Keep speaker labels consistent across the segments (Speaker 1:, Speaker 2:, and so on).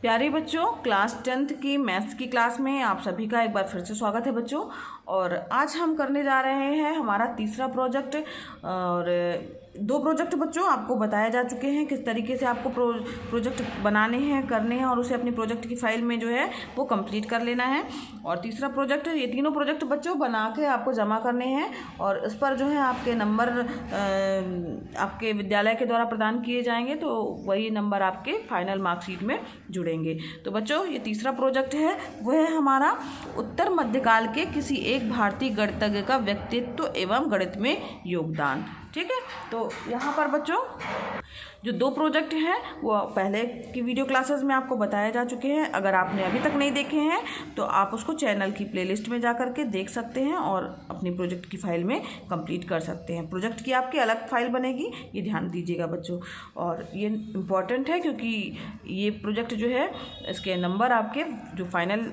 Speaker 1: प्यारे बच्चों, class 10th की मैथ्स की क्लास में आप सभी का एक बार फिर से स्वागत है बच्चों। और आज हम करने जा रहे हैं हमारा तीसरा प्रोजेक्ट। और दो प्रोजेक्ट बच्चों आपको बताए जा चुके हैं किस तरीके से आपको प्रोजेक्ट बनाने हैं, करने हैं और उसे अपनी प्रोजेक्ट की फाइल में जो है वो कंप्लीट कर लेना है। और तीसरा प्रोजेक्ट, ये तीनों प्रोजेक्ट बच्चों बना के आपको जमा करने हैं और इस पर जो है आपके नंबर आपके विद्यालय के द्वारा प्रदान किए जाएंगे, तो वही नंबर आपके फाइनल मार्कशीट में जुड़ेंगे। तो बच्चों, ये तीसरा प्रोजेक्ट है वो है हमारा उत्तर मध्यकाल के किसी एक भारतीय गणितज्ञ का व्यक्तित्व एवं गणित में योगदान। ठीक है, तो यहाँ पर बच्चों जो दो प्रोजेक्ट हैं वो पहले की वीडियो क्लासेस में आपको बताए जा चुके हैं। अगर आपने अभी तक नहीं देखे हैं तो आप उसको चैनल की प्लेलिस्ट में जा कर के देख सकते हैं और अपनी प्रोजेक्ट की फाइल में कंप्लीट कर सकते हैं। प्रोजेक्ट की आपकी अलग फाइल बनेगी, ये ध्यान दीजिएगा बच्चों। और ये इम्पॉर्टेंट है क्योंकि ये प्रोजेक्ट जो है इसके नंबर आपके जो फाइनल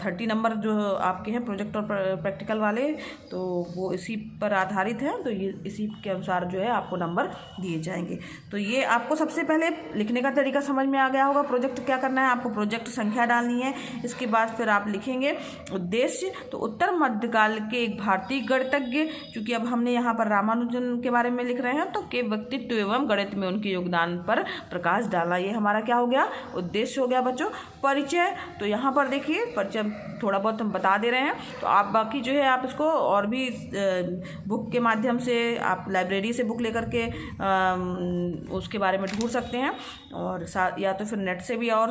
Speaker 1: 30 नंबर जो आपके हैं प्रोजेक्ट और प्रैक्टिकल वाले, तो वो इसी पर आधारित हैं। तो ये इसी के अनुसार जो है आपको नंबर दिए जाएंगे। तो ये आपको सबसे पहले लिखने का तरीका समझ में आ गया होगा। प्रोजेक्ट क्या करना है, आपको प्रोजेक्ट संख्या डालनी है। इसके बाद फिर आप लिखेंगे उद्देश्य। तो उत्तर मध्यकाल के एक भारतीय गणितज्ञ, क्योंकि अब हमने यहाँ पर रामानुजन के बारे में लिख रहे हैं, तो के व्यक्तित्व एवं गणित में उनके योगदान पर प्रकाश डाला। ये हमारा क्या हो गया, उद्देश्य हो गया बच्चों। परिचय, तो यहाँ पर देखिए परिचय थोड़ा बहुत हम बता दे रहे हैं। तो आप बाकी जो है आप इसको और भी बुक के माध्यम से, आप लाइब्रेरी से बुक लेकर के उसके बारे में ढूंढ सकते हैं और या तो फिर नेट से भी और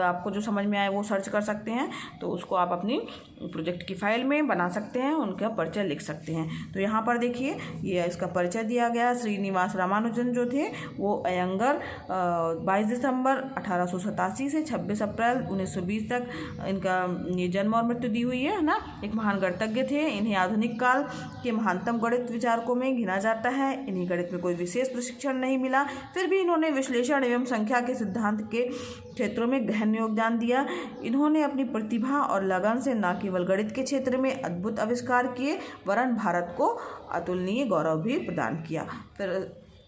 Speaker 1: आपको जो समझ में आए वो सर्च कर सकते हैं। तो उसको आप अपनी प्रोजेक्ट की फाइल में बना सकते हैं, उनका परिचय लिख सकते हैं। तो यहाँ पर देखिए ये इसका परिचय दिया गया। श्रीनिवास रामानुजन जो थे वो अयंगर 22 दिसंबर 1887 से 26 अप्रैल 1920 तक इनका ये जन्म और मृत्यु दी हुई है ना। एक महान गणितज्ञ थे। इन्हें आधुनिक काल के महानतम गणित विचारकों में गिना जाता है। इन्हें गणित में कोई विशेष प्रशिक्षण नहीं मिला, फिर भी इन्होंने विश्लेषण एवं संख्या के सिद्धांत के क्षेत्रों में गहन योगदान दिया। इन्होंने अपनी प्रतिभा और लगन से न केवल गणित के क्षेत्र में अद्भुत आविष्कार किए, वरन भारत को अतुलनीय गौरव भी प्रदान किया। फिर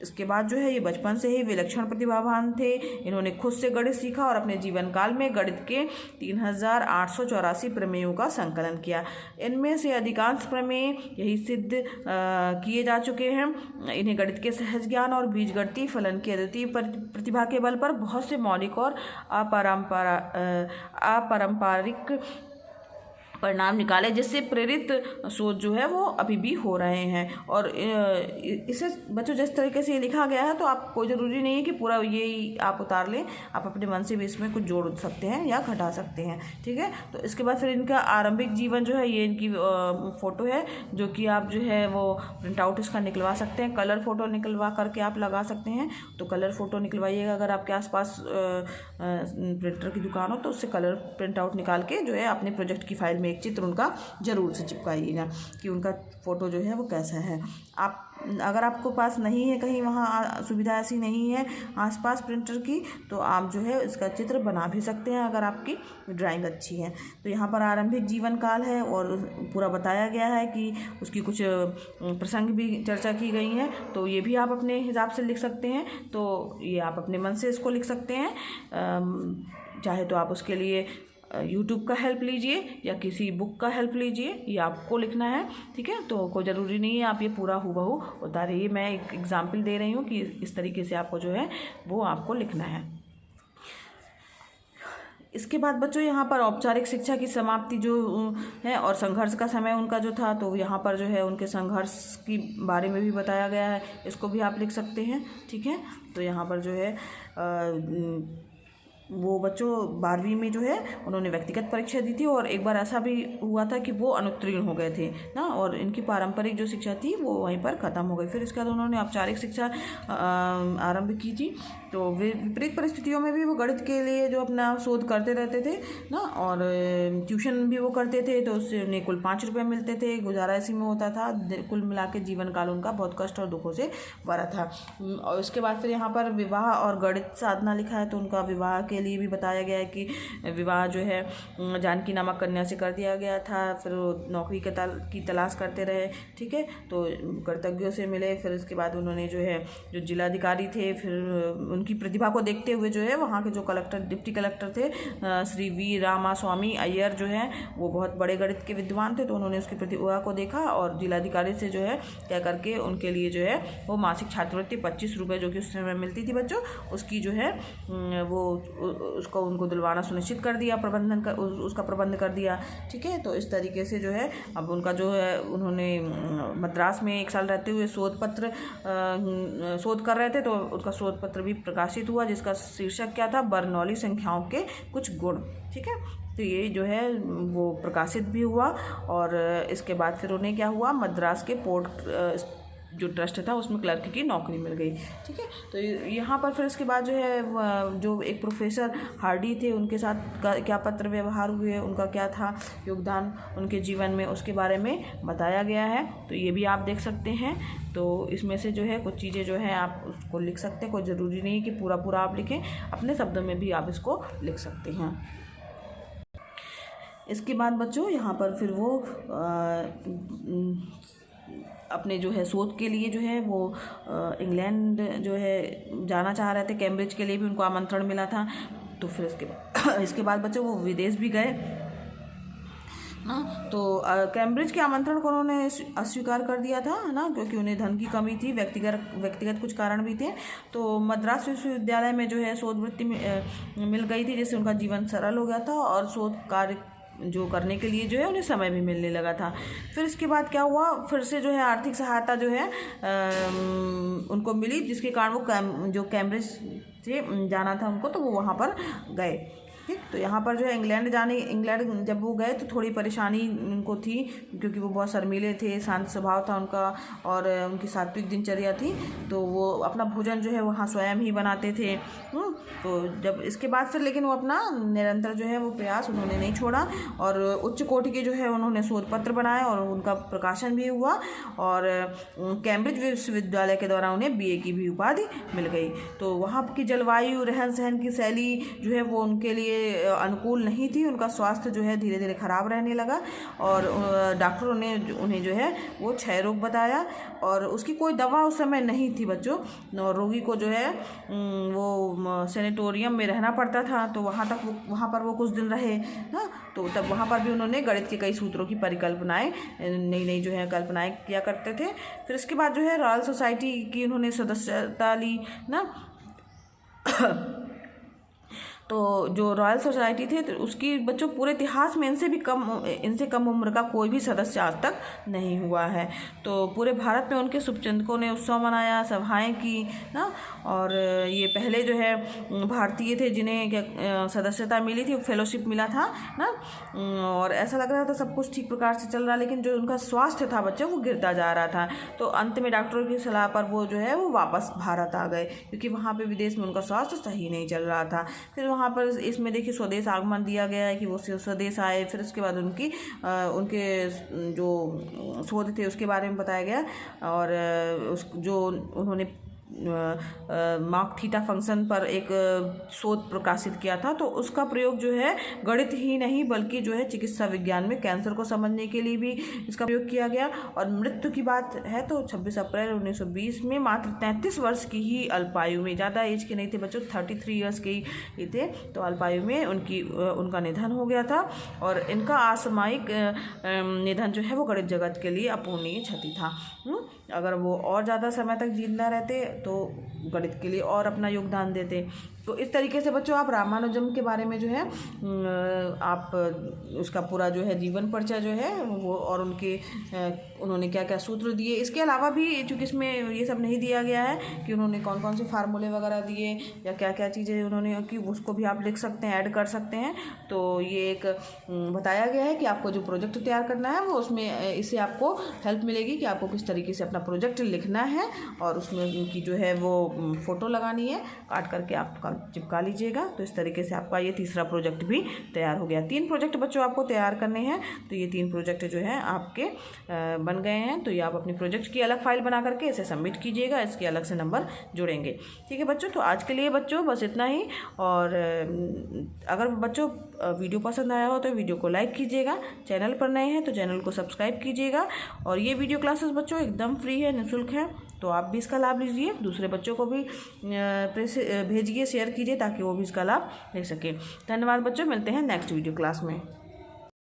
Speaker 1: इसके बाद जो है ये बचपन से ही विलक्षण प्रतिभावान थे। इन्होंने खुद से गणित सीखा और अपने जीवन काल में गणित के 3884 प्रमेयों का संकलन किया। इनमें से अधिकांश प्रमेय यही सिद्ध किए जा चुके हैं। इन्हें गणित के सहज ज्ञान और बीजगणितीय फलन की अद्वितीय प्रतिभा के बल पर बहुत से मौलिक और अपारंपरिक परिणाम निकाले, जिससे प्रेरित सोच जो है वो अभी भी हो रहे हैं। और इसे बच्चों जिस तरीके से ये लिखा गया है, तो आप कोई ज़रूरी नहीं है कि पूरा यही आप उतार लें, आप अपने मन से भी इसमें कुछ जोड़ सकते हैं या घटा सकते हैं। ठीक है, तो इसके बाद फिर इनका आरंभिक जीवन जो है, ये इनकी फ़ोटो है जो कि आप जो है वो प्रिंट आउट इसका निकलवा सकते हैं। कलर फ़ोटो निकलवा करके आप लगा सकते हैं। तो कलर फ़ोटो निकलवाइएगा, अगर आपके आसपास प्रिंटर की दुकान हो तो उससे कलर प्रिंट आउट निकाल के जो है अपने प्रोजेक्ट की फाइल में एक चित्र उनका ज़रूर से चिपकाइएगा कि उनका फ़ोटो जो है वो कैसा है। आप अगर आपको पास नहीं है, कहीं वहाँ सुविधा ऐसी नहीं है आसपास प्रिंटर की, तो आप जो है इसका चित्र बना भी सकते हैं अगर आपकी ड्राइंग अच्छी है। तो यहाँ पर आरंभिक जीवन काल है और पूरा बताया गया है कि उसकी कुछ प्रसंग भी चर्चा की गई हैं। तो ये भी आप अपने हिसाब से लिख सकते हैं। तो ये आप अपने मन से इसको लिख सकते हैं। चाहे तो आप उसके लिए यूट्यूब का हेल्प लीजिए या किसी बुक का हेल्प लीजिए, ये आपको लिखना है। ठीक है, तो कोई ज़रूरी नहीं है आप ये पूरा हूबहू उतारिए। मैं एक एग्जाम्पल दे रही हूँ कि इस तरीके से आपको जो है वो आपको लिखना है। इसके बाद बच्चों यहाँ पर औपचारिक शिक्षा की समाप्ति जो है और संघर्ष का समय उनका जो था, तो यहाँ पर जो है उनके संघर्ष की बारे में भी बताया गया है, इसको भी आप लिख सकते हैं। ठीक है, तो यहाँ पर जो है वो बच्चों 12वीं में जो है उन्होंने व्यक्तिगत परीक्षा दी थी और एक बार ऐसा भी हुआ था कि वो अनुत्तीर्ण हो गए थे ना, और इनकी पारंपरिक जो शिक्षा थी वो वहीं पर ख़त्म हो गई। फिर इसके बाद उन्होंने औपचारिक शिक्षा आरंभ की थी। तो वे विपरीत परिस्थितियों में भी वो गणित के लिए जो अपना शोध करते रहते थे ना, और ट्यूशन भी वो करते थे, तो उससे उन्हें कुल 5 रुपये मिलते थे, गुजारा इसी में होता था। कुल मिला के जीवन काल उनका बहुत कष्ट और दुखों से भरा था। और उसके बाद फिर यहाँ पर विवाह और गणित साधना लिखा है। तो उनका विवाह के लिए भी बताया गया है कि विवाह जो है जानकी नामक कन्या से कर दिया गया था। फिर वो नौकरी की तलाश करते रहे, ठीक है। तो कर्तव्यों से मिले, फिर उसके बाद उन्होंने जो है जो जिलाधिकारी थे, फिर उनकी प्रतिभा को देखते हुए जो है वहाँ के जो डिप्टी कलेक्टर थे श्री वी रामास्वामी अय्यर जो है वो बहुत बड़े गणित के विद्वान थे। तो उन्होंने उसकी प्रतिभा को देखा और जिलाधिकारी से जो है क्या करके उनके लिए जो है वो मासिक छात्रवृत्ति 25 रुपये जो कि उस समय मिलती थी बच्चों, उसकी जो है वो उसको उनको दिलवाना सुनिश्चित कर दिया, उसका प्रबंध कर दिया, ठीक है। तो इस तरीके से जो है अब उनका जो है उन्होंने मद्रास में 1 साल रहते हुए शोध कर रहे थे। तो उनका शोध पत्र भी प्रकाशित हुआ जिसका शीर्षक क्या था, बर्नौली संख्याओं के कुछ गुण, ठीक है। तो ये जो है वो प्रकाशित भी हुआ और इसके बाद फिर उन्हें क्या हुआ, मद्रास के पोर्ट जो ट्रस्ट था उसमें क्लर्क की नौकरी मिल गई, ठीक है। तो यहाँ पर फिर इसके बाद जो है जो एक प्रोफेसर हार्डी थे उनके साथ क्या पत्र व्यवहार हुए, उनका क्या था योगदान उनके जीवन में, उसके बारे में बताया गया है। तो ये भी आप देख सकते हैं। तो इसमें से जो है कुछ चीज़ें जो है आप उसको लिख सकते हैं, कोई ज़रूरी नहीं है कि पूरा आप लिखें, अपने शब्दों में भी आप इसको लिख सकते हैं। इसके बाद बच्चों यहाँ पर फिर वो अपने जो है शोध के लिए जो है वो इंग्लैंड जो है जाना चाह रहे थे, कैम्ब्रिज के लिए भी उनको आमंत्रण मिला था। तो फिर इसके बाद बच्चों वो विदेश भी गए ना। तो कैम्ब्रिज के आमंत्रण को उन्होंने अस्वीकार कर दिया था ना, क्योंकि उन्हें धन की कमी थी, व्यक्तिगत कुछ कारण भी थे। तो मद्रास विश्वविद्यालय में जो है शोध वृत्ति मिल गई थी, जिससे उनका जीवन सरल हो गया था और शोध कार्य जो करने के लिए जो है उन्हें समय भी मिलने लगा था। फिर इसके बाद क्या हुआ, फिर से जो है आर्थिक सहायता जो है उनको मिली, जिसके कारण वो जो कैम्ब्रिज से जाना था उनको, तो वो वहाँ पर गए, ठीक। तो यहाँ पर जो है इंग्लैंड जब वो गए तो थोड़ी परेशानी उनको थी, क्योंकि वो बहुत शर्मीले थे, शांत स्वभाव था उनका और उनकी सात्विक दिनचर्या थी। तो वो अपना भोजन जो है वहाँ स्वयं ही बनाते थे। तो जब इसके बाद फिर लेकिन वो अपना निरंतर जो है वो प्रयास उन्होंने नहीं छोड़ा और उच्च कोटि के जो है उन्होंने शोध पत्र बनाए और उनका प्रकाशन भी हुआ और कैम्ब्रिज विश्वविद्यालय के द्वारा उन्हें BA की भी उपाधि मिल गई। तो वहाँ की जलवायु, रहन सहन की शैली जो है वो उनके लिए अनुकूल नहीं थी। उनका स्वास्थ्य जो है धीरे धीरे खराब रहने लगा और डॉक्टरों ने उन्हें जो है वो क्षय रोग बताया और उसकी कोई दवा उस समय नहीं थी बच्चों। और रोगी को जो है वो सेनेटोरियम में रहना पड़ता था। तो वहाँ पर वो कुछ दिन रहे ना। तो तब वहाँ पर भी उन्होंने गणित के कई सूत्रों की परिकल्पनाएं नई जो है कल्पनाएं किया करते थे। फिर इसके बाद जो है रॉयल सोसाइटी की उन्होंने सदस्यता ली ना। तो जो रॉयल सोसाइटी थे तो उसकी बच्चों पूरे इतिहास में इनसे कम उम्र का कोई भी सदस्य आज तक नहीं हुआ है। तो पूरे भारत में उनके शुभचिंतकों ने उत्सव मनाया, सभाएं की ना। और ये पहले जो है भारतीय थे जिन्हें सदस्यता मिली थी, फेलोशिप मिला था ना। और ऐसा लग रहा था सब कुछ ठीक प्रकार से चल रहा, लेकिन जो उनका स्वास्थ्य था बच्चों वो गिरता जा रहा था। तो अंत में डॉक्टरों की सलाह पर वो जो है वो वापस भारत आ गए, क्योंकि वहाँ पे विदेश में उनका स्वास्थ्य सही नहीं चल रहा था। फिर वहाँ पर इसमें देखिए स्वदेश आगमन दिया गया है कि वो स्वदेश आए। फिर उसके बाद उनके जो शोध थे उसके बारे में बताया गया और जो उन्होंने मार्क थीटा फंक्शन पर एक शोध प्रकाशित किया था। तो उसका प्रयोग जो है गणित ही नहीं बल्कि जो है चिकित्सा विज्ञान में कैंसर को समझने के लिए भी इसका प्रयोग किया गया। और मृत्यु की बात है तो 26 अप्रैल 1920 में मात्र 33 वर्ष की ही अल्पायु में, ज़्यादा एज के नहीं थे बच्चों, 33 ईयर्स के ही थे, तो अल्पायु में उनका निधन हो गया था। और इनका असामयिक निधन जो है वो गणित जगत के लिए अपूर्णीय क्षति था। अगर वो और ज़्यादा समय तक जिंदा रहते तो गणित के लिए और अपना योगदान देते। तो इस तरीके से बच्चों आप रामानुजम के बारे में जो है आप उसका पूरा जो है जीवन परिचय जो है वो और उन्होंने क्या क्या सूत्र दिए। इसके अलावा भी चूँकि इसमें ये सब नहीं दिया गया है कि उन्होंने कौन कौन से फार्मूले वगैरह दिए या क्या क्या चीज़ें उन्होंने की, उसको भी आप लिख सकते हैं, ऐड कर सकते हैं। तो ये एक बताया गया है कि आपको जो प्रोजेक्ट तैयार करना है वो उसमें इससे आपको हेल्प मिलेगी कि आपको किस तरीके से अपना प्रोजेक्ट लिखना है और उसमें उनकी जो है वो फ़ोटो लगानी है, काट करके आपका चिपका लीजिएगा। तो इस तरीके से आपका ये तीसरा प्रोजेक्ट भी तैयार हो गया। 3 प्रोजेक्ट बच्चों आपको तैयार करने हैं। तो ये 3 प्रोजेक्ट जो है आपके बन गए हैं। तो ये आप अपनी प्रोजेक्ट की अलग फाइल बना करके इसे सबमिट कीजिएगा, इसके अलग से नंबर जुड़ेंगे। ठीक है बच्चों, तो आज के लिए बच्चों बस इतना ही। और अगर बच्चों वीडियो पसंद आया हो तो वीडियो को लाइक कीजिएगा, चैनल पर नए हैं तो चैनल को सब्सक्राइब कीजिएगा। और ये वीडियो क्लासेस बच्चों एकदम फ्री है, निःशुल्क है, तो आप भी इसका लाभ लीजिए। दूसरे बच्चों को भी भेजिए, शेयर कीजिए ताकि वो भी इसका लाभ ले सके। धन्यवाद बच्चों, मिलते हैं नेक्स्ट वीडियो क्लास में।